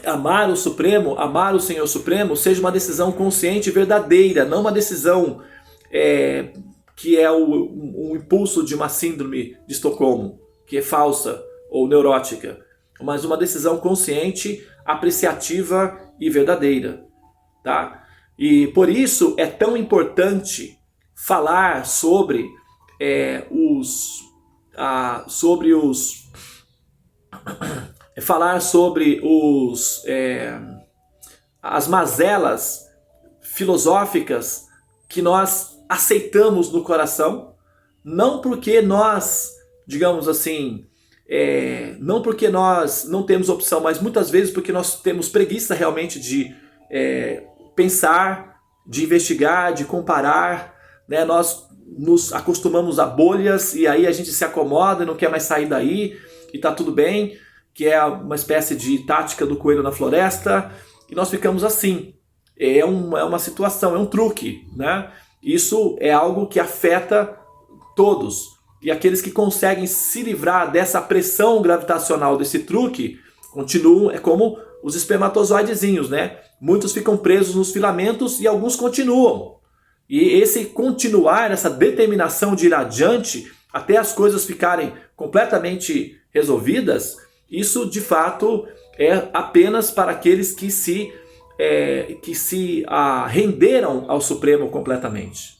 amar o Supremo, amar o Senhor Supremo, seja uma decisão consciente e verdadeira, não uma decisão que é um impulso de uma síndrome de Estocolmo, que é falsa ou neurótica, mas uma decisão consciente, apreciativa e verdadeira, tá? E por isso é tão importante falar sobre as mazelas filosóficas que nós aceitamos no coração, não porque nós, digamos assim, não porque nós não temos opção, mas muitas vezes porque nós temos preguiça realmente de pensar, de investigar, de comparar, né? Nós nos acostumamos a bolhas e aí a gente se acomoda e não quer mais sair daí e tá tudo bem, que é uma espécie de tática do coelho na floresta, e nós ficamos assim. É uma situação, é um truque, né? Isso é algo que afeta todos. E aqueles que conseguem se livrar dessa pressão gravitacional, desse truque, continuam, é como os espermatozoidezinhos, né? Muitos ficam presos nos filamentos e alguns continuam. E esse continuar, essa determinação de ir adiante, até as coisas ficarem completamente resolvidas, isso de fato é apenas para aqueles que se renderam ao Supremo completamente.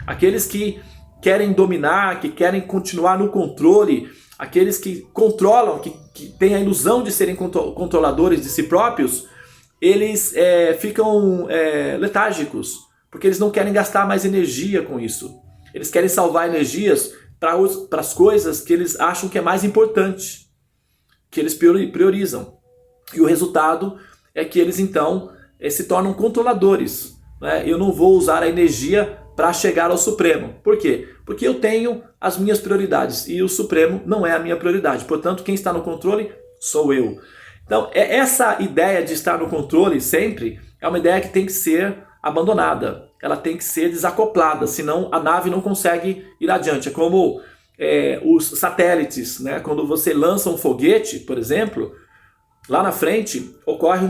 Aqueles que querem dominar, que querem continuar no controle, aqueles que controlam, que têm a ilusão de serem controladores de si próprios, eles ficam letárgicos, porque eles não querem gastar mais energia com isso. Eles querem salvar energias para as coisas que eles acham que é mais importante, que eles priorizam. E o resultado é que eles então se tornam controladores, né? Eu não vou usar a energia para chegar ao Supremo. Por quê? Porque eu tenho as minhas prioridades e o Supremo não é a minha prioridade. Portanto, quem está no controle sou eu. Então, essa ideia de estar no controle sempre é uma ideia que tem que ser abandonada. Ela tem que ser desacoplada, senão a nave não consegue ir adiante. É como os satélites, né? Quando você lança um foguete, por exemplo, lá na frente ocorre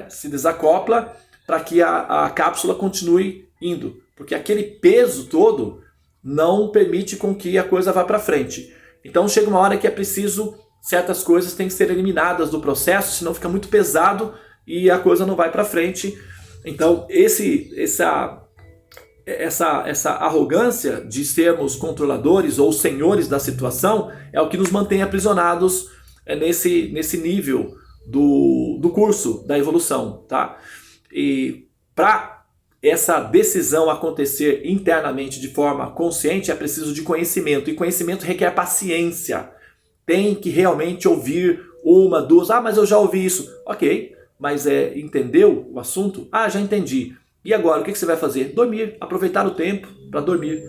se desacopla para que a cápsula continue indo, porque aquele peso todo não permite com que a coisa vá para frente. Então chega uma hora que é preciso, certas coisas têm que ser eliminadas do processo, senão fica muito pesado e a coisa não vai para frente. Então essa arrogância de sermos controladores ou senhores da situação é o que nos mantém aprisionados nesse nível do curso da evolução, tá? E para essa decisão acontecer internamente de forma consciente é preciso de conhecimento, e conhecimento requer paciência. Tem que realmente ouvir uma, duas, mas eu já ouvi isso. Ok, mas entendeu o assunto? Já entendi. E agora, o que você vai fazer? Dormir, aproveitar o tempo para dormir.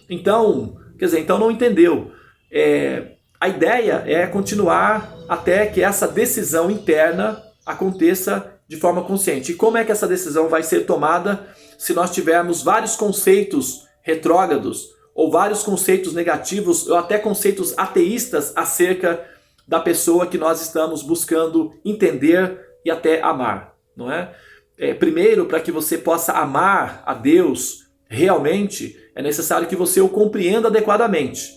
Então, então não entendeu. A ideia é continuar até que essa decisão interna aconteça de forma consciente. E como é que essa decisão vai ser tomada se nós tivermos vários conceitos retrógrados, ou vários conceitos negativos, ou até conceitos ateístas acerca da pessoa que nós estamos buscando entender e até amar, não é? Primeiro, para que você possa amar a Deus realmente, é necessário que você o compreenda adequadamente.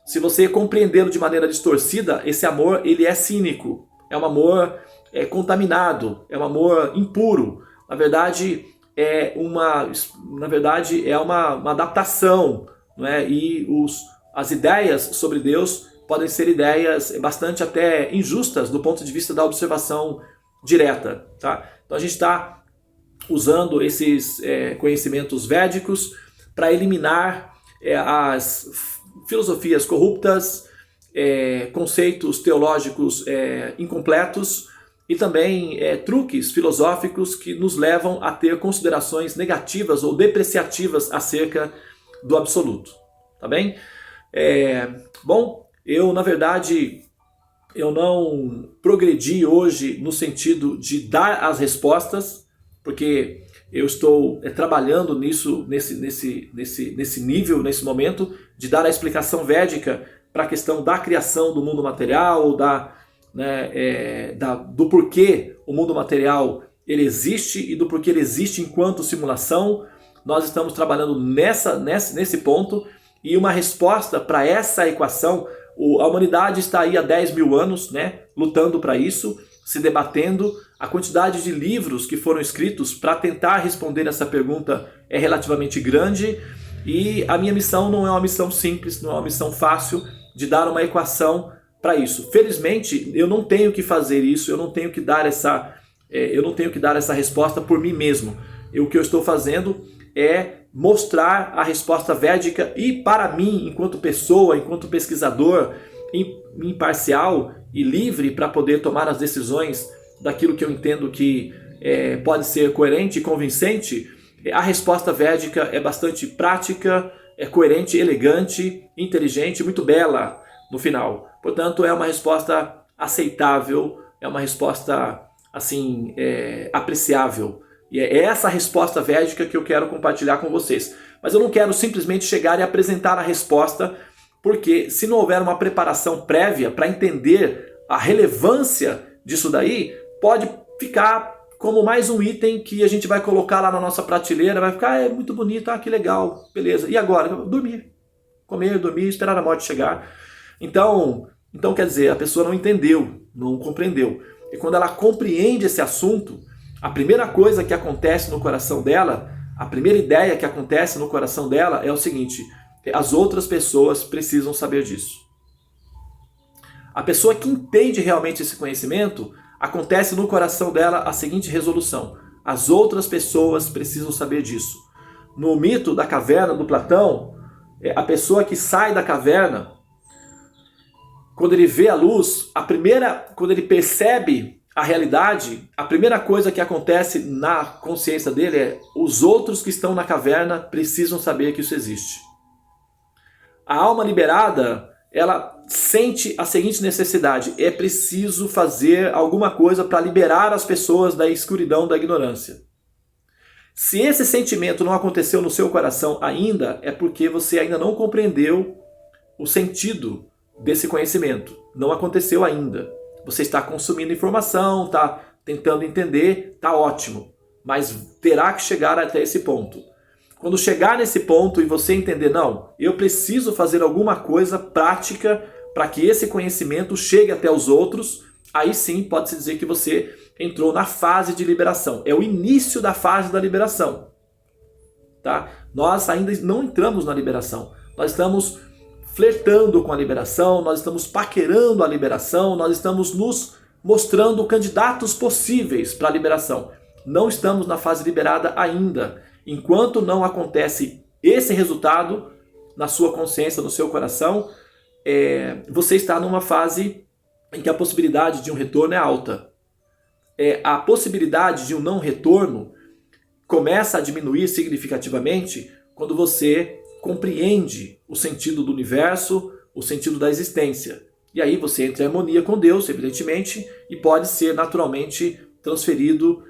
Se você compreendê-lo de maneira distorcida, esse amor ele é cínico, é um amor contaminado, é um amor impuro. Na verdade, é uma adaptação, não é? E as ideias sobre Deus podem ser ideias bastante até injustas do ponto de vista da observação direta, tá? Então a gente está usando esses conhecimentos védicos para eliminar as filosofias corruptas, conceitos teológicos incompletos e também truques filosóficos que nos levam a ter considerações negativas ou depreciativas acerca do absoluto. Tá bem? Bom, eu na verdade eu não progredi hoje no sentido de dar as respostas, porque eu estou trabalhando nisso, nesse nível, nesse momento, de dar a explicação védica para a questão da criação do mundo material, do porquê o mundo material ele existe e do porquê ele existe enquanto simulação. Nós estamos trabalhando nesse ponto, e uma resposta para essa equação. A humanidade está aí há 10 mil anos, lutando para isso, se debatendo. A quantidade de livros que foram escritos para tentar responder essa pergunta é relativamente grande, e a minha missão não é uma missão simples, não é uma missão fácil de dar uma equação para isso. Felizmente, eu não tenho que fazer isso, eu não tenho que dar essa resposta por mim mesmo. O que eu estou fazendo é mostrar a resposta védica, e para mim, enquanto pessoa, enquanto pesquisador imparcial e livre para poder tomar as decisões daquilo que eu entendo que pode ser coerente e convincente, a resposta védica é bastante prática, é coerente, elegante, inteligente, muito bela no final. Portanto, é uma resposta aceitável, é uma resposta assim, apreciável. E é essa resposta védica que eu quero compartilhar com vocês. Mas eu não quero simplesmente chegar e apresentar a resposta, porque se não houver uma preparação prévia para entender a relevância disso daí, pode ficar como mais um item que a gente vai colocar lá na nossa prateleira, vai ficar muito bonito, que legal, beleza. E agora? Dormir. Comer, dormir, esperar a morte chegar. Então quer dizer, a pessoa não entendeu, não compreendeu. E quando ela compreende esse assunto, a primeira coisa que acontece no coração dela, a primeira ideia que acontece no coração dela é o seguinte: as outras pessoas precisam saber disso. A pessoa que entende realmente esse conhecimento, acontece no coração dela a seguinte resolução: as outras pessoas precisam saber disso. No mito da caverna do Platão, a pessoa que sai da caverna, quando ele vê a luz, quando ele percebe a realidade, a primeira coisa que acontece na consciência dele é: os outros que estão na caverna precisam saber que isso existe. A alma liberada, ela sente a seguinte necessidade: é preciso fazer alguma coisa para liberar as pessoas da escuridão, da ignorância. Se esse sentimento não aconteceu no seu coração ainda, é porque você ainda não compreendeu o sentido desse conhecimento. Não aconteceu ainda. Você está consumindo informação, está tentando entender, está ótimo. Mas terá que chegar até esse ponto. Quando chegar nesse ponto e você entender: não, eu preciso fazer alguma coisa prática para que esse conhecimento chegue até os outros, aí sim pode-se dizer que você entrou na fase de liberação. É o início da fase da liberação. Tá? Nós ainda não entramos na liberação. Nós estamos flertando com a liberação, nós estamos paquerando a liberação, nós estamos nos mostrando candidatos possíveis para a liberação. Não estamos na fase liberada ainda. Enquanto não acontece esse resultado na sua consciência, no seu coração, você está numa fase em que a possibilidade de um retorno é alta. A possibilidade de um não retorno começa a diminuir significativamente quando você compreende o sentido do universo, o sentido da existência. E aí você entra em harmonia com Deus, evidentemente, e pode ser naturalmente transferido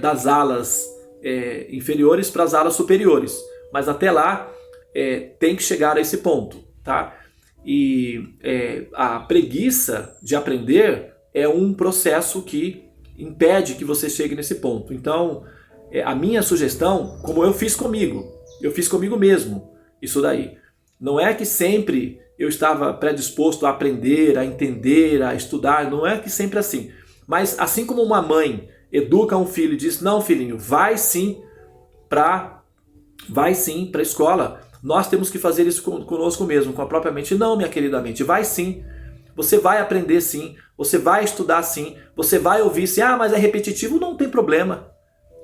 das alas inferiores para as alas superiores. Mas até lá tem que chegar a esse ponto. Tá? E a preguiça de aprender é um processo que impede que você chegue nesse ponto. Então, a minha sugestão, como eu fiz comigo mesmo, isso daí. Não é que sempre eu estava predisposto a aprender, a entender, a estudar, não é que sempre assim. Mas assim como uma mãe educa um filho e diz: não, filhinho, vai sim para a escola, nós temos que fazer isso conosco mesmo, com a própria mente. Não, minha querida mente, vai sim. Você vai aprender sim, você vai estudar sim, você vai ouvir sim. Mas é repetitivo, não tem problema.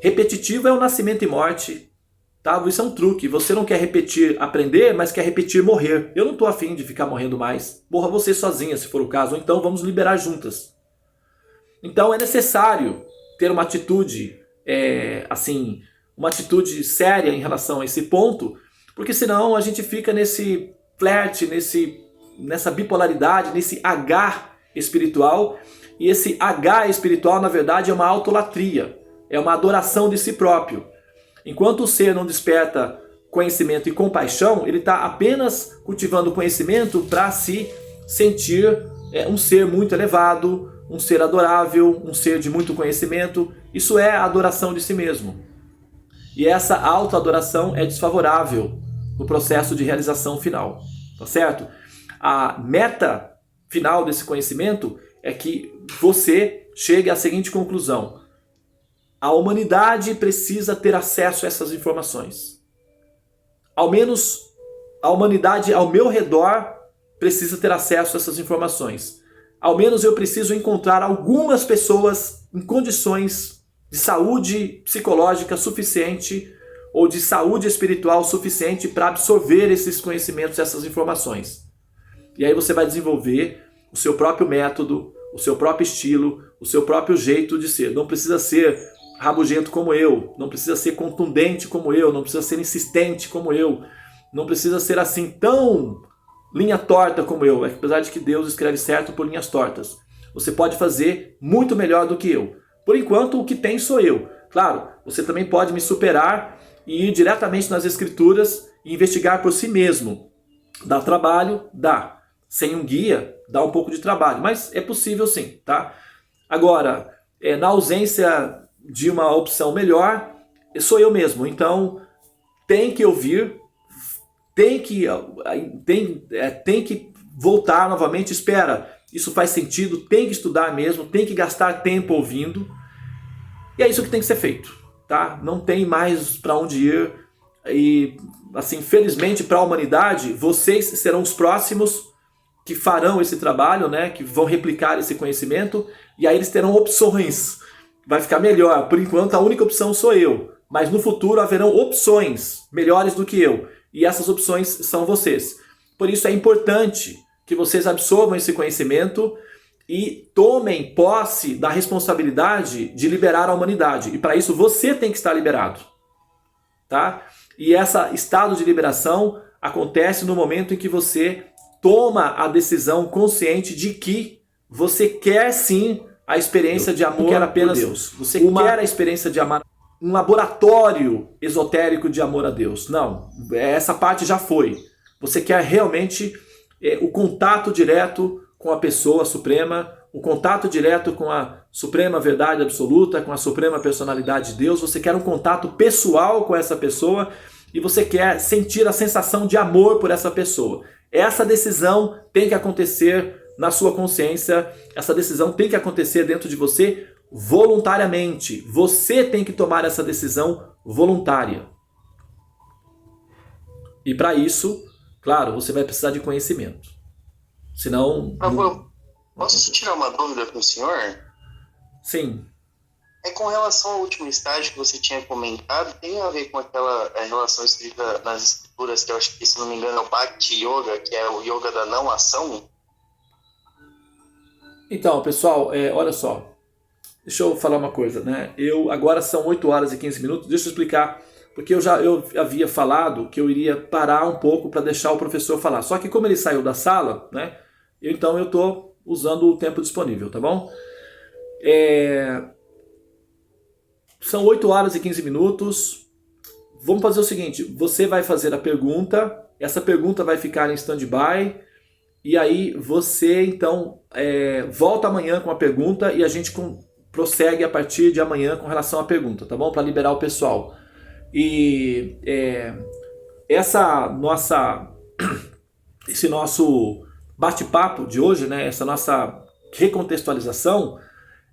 Repetitivo é o nascimento e morte. Tá? Isso é um truque. Você não quer repetir aprender, mas quer repetir morrer. Eu não estou afim de ficar morrendo mais. Morra você sozinha, se for o caso. Ou então vamos liberar juntas. Então é necessário ter uma atitude, uma atitude séria em relação a esse ponto, porque senão a gente fica nesse flerte, nessa bipolaridade, nesse H espiritual. E esse H espiritual, na verdade, é uma autolatria. É uma adoração de si próprio. Enquanto o ser não desperta conhecimento e compaixão, ele está apenas cultivando conhecimento para se sentir um ser muito elevado, um ser adorável, um ser de muito conhecimento. Isso é a adoração de si mesmo. E essa autoadoração é desfavorável no processo de realização final. Tá certo? A meta final desse conhecimento é que você chegue à seguinte conclusão: a humanidade precisa ter acesso a essas informações. Ao menos a humanidade ao meu redor precisa ter acesso a essas informações. Ao menos eu preciso encontrar algumas pessoas em condições de saúde psicológica suficiente ou de saúde espiritual suficiente para absorver esses conhecimentos, essas informações. E aí você vai desenvolver o seu próprio método, o seu próprio estilo, o seu próprio jeito de ser. Não precisa ser rabugento como eu, não precisa ser contundente como eu, não precisa ser insistente como eu, não precisa ser assim tão linha torta como eu, apesar de que Deus escreve certo por linhas tortas. Você pode fazer muito melhor do que eu. Por enquanto, o que tem sou eu. Claro, você também pode me superar e ir diretamente nas escrituras e investigar por si mesmo. Dá trabalho? Dá. Sem um guia, dá um pouco de trabalho, mas é possível sim, tá? Agora, na ausência de uma opção melhor, sou eu mesmo. Então, tem que ouvir, tem que voltar novamente, espera, isso faz sentido, tem que estudar mesmo, tem que gastar tempo ouvindo, e é isso que tem que ser feito, tá? Não tem mais para onde ir, e assim, felizmente para a humanidade, vocês serão os próximos que farão esse trabalho, né? Que vão replicar esse conhecimento, e aí eles terão opções. Vai ficar melhor. Por enquanto, a única opção sou eu. Mas no futuro haverão opções melhores do que eu. E essas opções são vocês. Por isso é importante que vocês absorvam esse conhecimento e tomem posse da responsabilidade de liberar a humanidade. E para isso você tem que estar liberado. Tá? E esse estado de liberação acontece no momento em que você toma a decisão consciente de que você quer sim a experiência de amor apenas Deus. Você quer a experiência de amar um laboratório esotérico de amor a Deus. Não, essa parte já foi. Você quer realmente o contato direto com a pessoa suprema, o contato direto com a suprema verdade absoluta, com a suprema personalidade de Deus. Você quer um contato pessoal com essa pessoa e você quer sentir a sensação de amor por essa pessoa. Essa decisão tem que acontecer na sua consciência, essa decisão tem que acontecer dentro de você voluntariamente. Você tem que tomar essa decisão voluntária. E para isso, claro, você vai precisar de conhecimento. Senão... Posso tirar uma dúvida com o senhor? Sim. É com relação ao último estágio que você tinha comentado, tem a ver com aquela relação escrita nas escrituras, que eu acho que, se não me engano, é o Bhakti Yoga, que é o yoga da não ação? Então, pessoal, olha só. Deixa eu falar uma coisa, né? Agora são 8 horas e 15 minutos, deixa eu explicar. Porque eu havia falado que eu iria parar um pouco para deixar o professor falar. Só que como ele saiu da sala, né? Então eu estou usando o tempo disponível, tá bom? São 8 horas e 15 minutos. Vamos fazer o seguinte, você vai fazer a pergunta, essa pergunta vai ficar em stand-by, e aí você então volta amanhã com a pergunta e a gente prossegue a partir de amanhã com relação à pergunta, tá bom? Para liberar o pessoal. E esse nosso bate-papo de hoje, né, essa nossa recontextualização,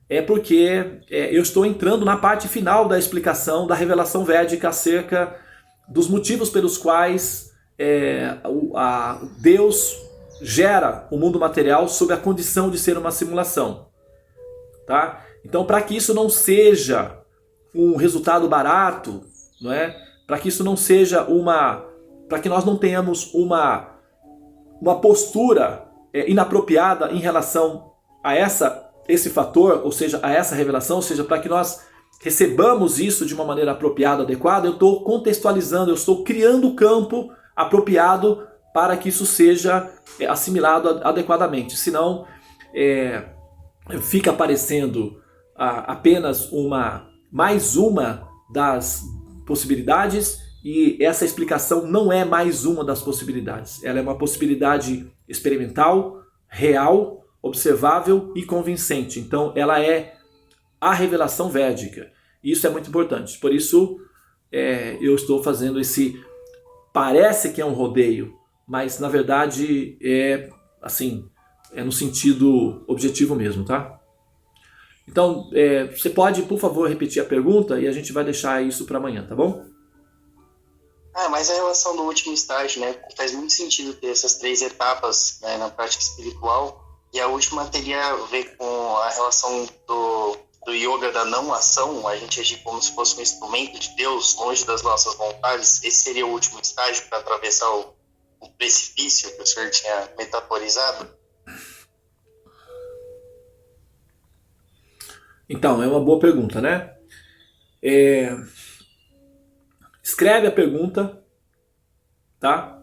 é porque eu estou entrando na parte final da explicação da revelação védica acerca dos motivos pelos quais Deus gera o mundo material sob a condição de ser uma simulação. Tá? Então, para que isso não seja um resultado barato, não é? para que isso não seja para que nós não tenhamos uma postura inapropriada em relação a esse fator, ou seja, a essa revelação, ou seja, para que nós recebamos isso de uma maneira apropriada, adequada, eu estou contextualizando, eu estou criando o campo apropriado para que isso seja assimilado adequadamente. Senão, fica aparecendo apenas mais uma das possibilidades, e essa explicação não é mais uma das possibilidades. Ela é uma possibilidade experimental, real, observável e convincente. Então, ela é a revelação védica. Isso é muito importante. Por isso, eu estou fazendo parece que é um rodeio, mas na verdade é no sentido objetivo mesmo, tá? Então, você pode, por favor, repetir a pergunta e a gente vai deixar isso para amanhã, tá bom? Mas a relação do último estágio, né? Faz muito sentido ter essas 3 etapas, né, na prática espiritual, e a última teria a ver com a relação do yoga da não ação, a gente agir como se fosse um instrumento de Deus, longe das nossas vontades. Esse seria o último estágio para atravessar o precipício que o senhor tinha metaforizado? Então, é uma boa pergunta, né? Escreve a pergunta, tá?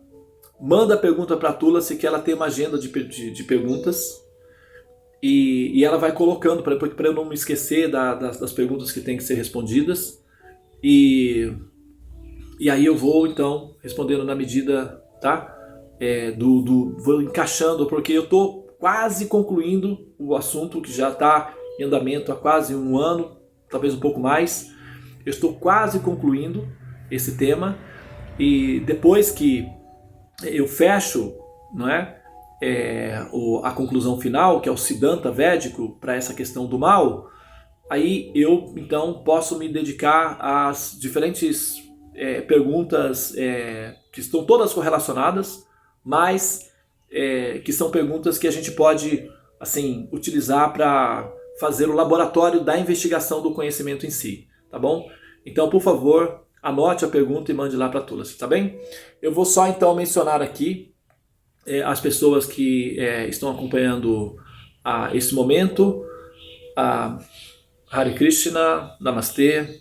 Manda a pergunta para a Tulasi, que ela tem uma agenda de perguntas, e ela vai colocando para eu não me esquecer das perguntas que têm que ser respondidas, e aí eu vou então respondendo na medida, tá? Vou encaixando, porque eu estou quase concluindo o assunto que já está em andamento há quase um ano, talvez um pouco mais. Eu estou quase concluindo esse tema, e depois que eu fecho, não é, a conclusão final, que é o Siddhanta védico para essa questão do mal, aí eu então posso me dedicar às diferentes perguntas que estão todas correlacionadas, mas que são perguntas que a gente pode utilizar para fazer o laboratório da investigação do conhecimento em si, tá bom? Então, por favor, anote a pergunta e mande lá para a Tulasi, tá bem? Eu vou só então mencionar aqui as pessoas que estão acompanhando esse momento. Hare Krishna, Namastê.